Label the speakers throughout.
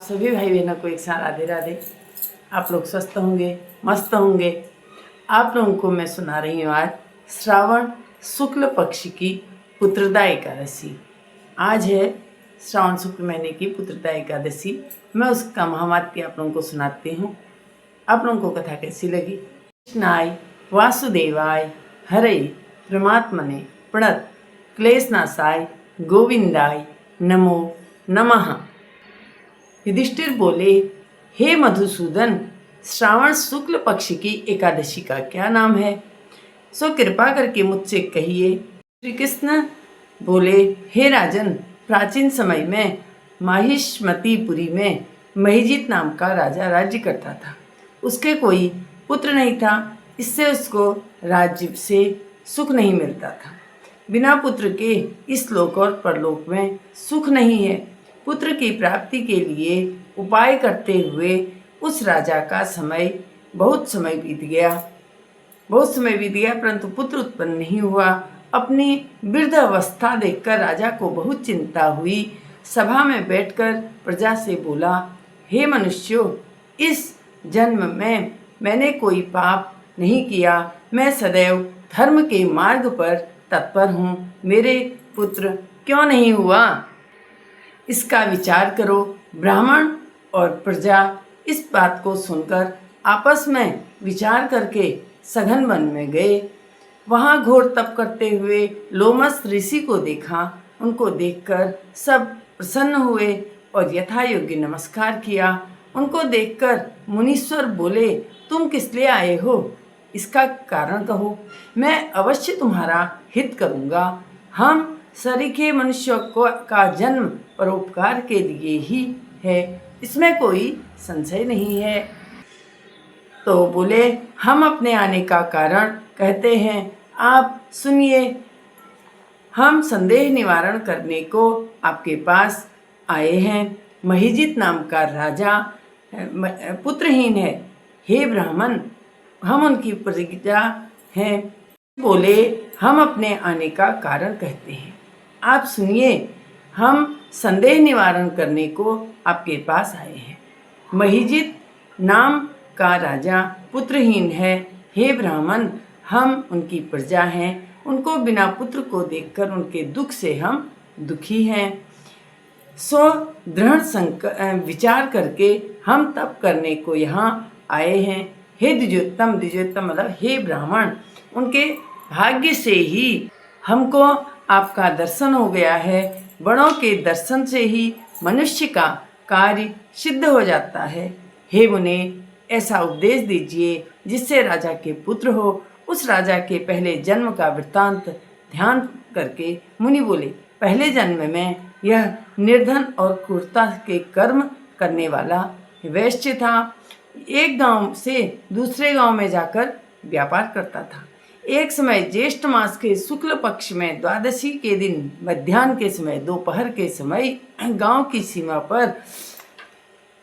Speaker 1: सभी भाई बहनों को एक साथ राधे राधे। आप लोग स्वस्थ होंगे, मस्त होंगे। आप लोगों को मैं सुना रही हूँ आज श्रावण शुक्ल पक्ष की पुत्रदा एकादशी। आज है श्रावण शुक्ल महीने की पुत्रदा एकादशी। मैं उसका महात्म्य आप लोगों को सुनाती हूँ। आप लोगों को कथा कैसी लगी? कृष्णाय वासुदेवाय हरे परमात्मने प्रणत क्लेशनाशाय गोविंदाय नमो नमः। युधिष्ठिर बोले, हे मधुसूदन, श्रावण शुक्ल पक्ष की एकादशी का क्या नाम है? सो कृपा करके मुझसे कहिए। श्री कृष्ण बोले, हे राजन, प्राचीन समय में माहिष्मतीपुरी में महिजित नाम का राजा राज्य करता था। उसके कोई पुत्र नहीं था, इससे उसको राज्य से सुख नहीं मिलता था। बिना पुत्र के इस लोक और परलोक में सुख नहीं है। पुत्र की प्राप्ति के लिए उपाय करते हुए उस राजा का बहुत समय बीत गया, परंतु पुत्र उत्पन्न नहीं हुआ। अपनी वृद्ध अवस्था देखकर राजा को बहुत चिंता हुई। सभा में बैठकर प्रजा से बोला, हे मनुष्यों, इस जन्म में मैंने कोई पाप नहीं किया। मैं सदैव धर्म के मार्ग पर तत्पर हूँ। मेरे पुत्र क्यों नहीं हुआ, इसका विचार करो। ब्राह्मण और प्रजा इस बात को सुनकर आपस में विचार करके सघन वन में गए। वहाँ घोर तप करते हुए लोमस ऋषि को देखा। उनको देखकर सब प्रसन्न हुए और यथा योग्य नमस्कार किया। उनको देखकर मुनीश्वर बोले, तुम किस लिए आए हो? इसका कारण कहो, मैं अवश्य तुम्हारा हित करूँगा। हम सरीखे मनुष्यों का जन्म परोपकार के लिए ही है, इसमें कोई संशय नहीं है। तो बोले, हम अपने आने का कारण कहते हैं, आप सुनिए। हम संदेह निवारण करने को आपके पास आए हैं। महिजित नाम का राजा पुत्रहीन है। हे ब्राह्मण, हम उनकी प्रजा हैं। बोले, हम अपने आने का कारण कहते हैं, आप सुनिए। हम संदेह निवारण करने को आपके पास आए हैं। महिजित नाम का राजा पुत्रहीन है। हे ब्राह्मण, हम उनकी प्रजा हैं। उनको बिना पुत्र को देखकर उनके दुख से हम दुखी हैं। सो दृढ़ विचार करके हम तप करने को यहाँ आए हैं। हे द्विजोत्तम मतलब हे ब्राह्मण, उनके भाग्य से ही हमको आपका दर्शन हो गया है। बड़ों के दर्शन से ही मनुष्य का कार्य सिद्ध हो जाता है। हे मुने, ऐसा उपदेश दीजिए जिससे राजा के पुत्र हो। उस राजा के पहले जन्म का वृत्तांत ध्यान करके मुनि बोले, पहले जन्म में यह निर्धन और क्रूरता के कर्म करने वाला वैश्य था। एक गांव से दूसरे गांव में जाकर व्यापार करता था। एक समय ज्येष्ठ मास के शुक्ल पक्ष में द्वादशी के दिन मध्याह्न के समय, दोपहर के समय गांव की सीमा पर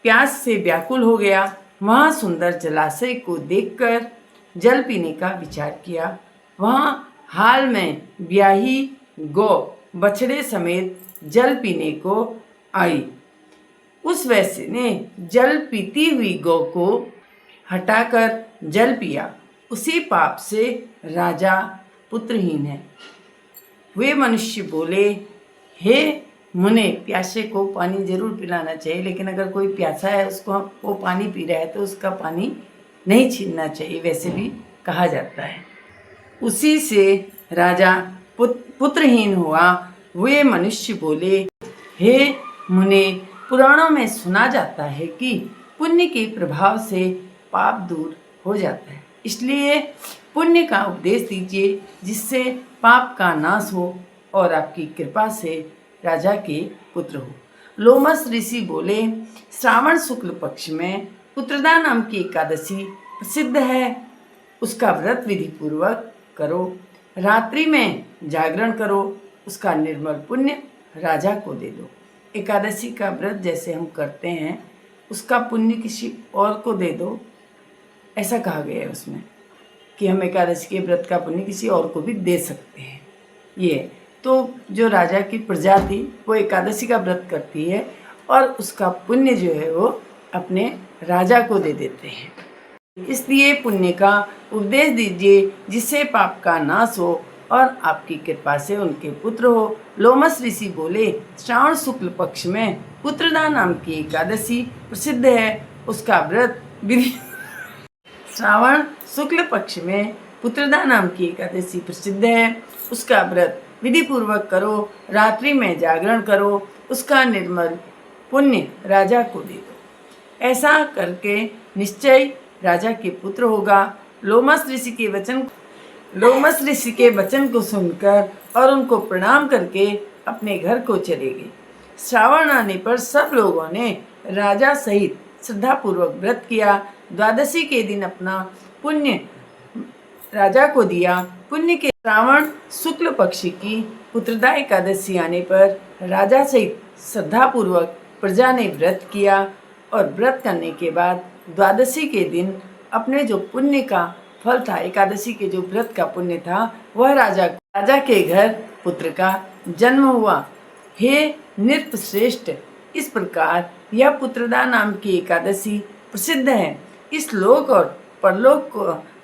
Speaker 1: प्यास से व्याकुल हो गया। वहाँ सुंदर जलाशय को देखकर जल पीने का विचार किया। वहाँ हाल में ब्याही गौ बछड़े समेत जल पीने को आई। उस वैश्य ने जल पीती हुई गौ को हटाकर जल पिया। उसी पाप से राजा पुत्रहीन है। वे मनुष्य बोले, हे मुने, प्यासे को पानी जरूर पिलाना चाहिए, लेकिन अगर कोई प्यासा है उसको वो पानी पी रहा है तो उसका पानी नहीं छीनना चाहिए, वैसे भी कहा जाता है। उसी से राजा पुत्रहीन हुआ। वे मनुष्य बोले, हे मुने, पुराणों में सुना जाता है कि पुण्य के प्रभाव से पाप दूर हो जाता है, इसलिए पुण्य का उपदेश दीजिए जिससे पाप का नाश हो और आपकी कृपा से राजा के पुत्र हो। लोमस ऋषि बोले, श्रावण शुक्ल पक्ष में पुत्रदा नाम की एकादशी प्रसिद्ध है। उसका व्रत विधि पूर्वक करो। रात्रि में जागरण करो। उसका निर्मल पुण्य राजा को दे दो। एकादशी का व्रत जैसे हम करते हैं, उसका पुण्य किसी और को दे दो, ऐसा कहा गया है उसमें कि हम एकादशी के व्रत का पुण्य किसी और को भी दे सकते हैं। ये तो जो राजा की प्रजा थी वो एकादशी का व्रत करती है और उसका पुण्य जो है वो अपने राजा को दे देते हैं। इसलिए पुण्य का उपदेश दीजिए जिससे पाप का नाश हो और आपकी कृपा से उनके पुत्र हो। लोमस ऋषि बोले, श्रावण शुक्ल पक्ष में पुत्रदा नाम की एकादशी प्रसिद्ध है, उसका व्रत विधि श्रावण शुक्ल पक्ष में पुत्रदा नाम की एकादशी प्रसिद्ध है, उसका व्रत विधि पूर्वक करो, रात्रि में जागरण करो, उसका निर्मल पुण्य राजा को दे दो। ऐसा करके निश्चय राजा के पुत्र होगा। लोमस ऋषि के वचन को सुनकर और उनको प्रणाम करके अपने घर को चले गए। श्रावण आने पर सब लोगों ने राजा सहित श्रद्धापूर्वक व्रत किया। द्वादशी के दिन अपना पुण्य राजा को दिया। पुण्य के श्रावण शुक्ल पक्ष की पुत्रदा एकादशी आने पर राजा सहित श्रद्धापूर्वक प्रजा ने व्रत किया और व्रत करने के बाद द्वादशी के दिन अपने जो पुण्य का फल था, एकादशी के जो व्रत का पुण्य था, वह राजा के घर पुत्र का जन्म हुआ। हे नृपश्रेष्ठ, इस प्रकार यह पुत्रदा नाम की एकादशी प्रसिद्ध है। इस लोक और परलोक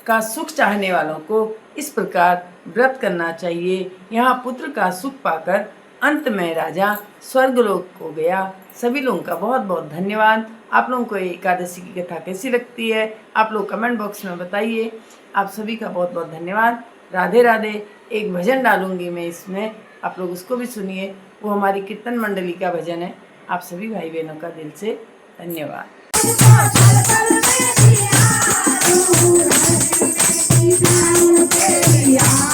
Speaker 1: का सुख चाहने वालों को इस प्रकार व्रत करना चाहिए। यहाँ पुत्र का सुख पाकर अंत में राजा स्वर्गलोक को गया। सभी लोगों का बहुत बहुत धन्यवाद। आप लोगों को एकादशी की कथा कैसी लगती है आप लोग कमेंट बॉक्स में बताइए। आप सभी का बहुत बहुत धन्यवाद। राधे राधे। एक भजन डालूंगी मैं इसमें, आप लोग उसको भी सुनिए। वो हमारी कीर्तन मंडली का भजन है। आप सभी भाई बहनों का दिल से धन्यवाद।
Speaker 2: यार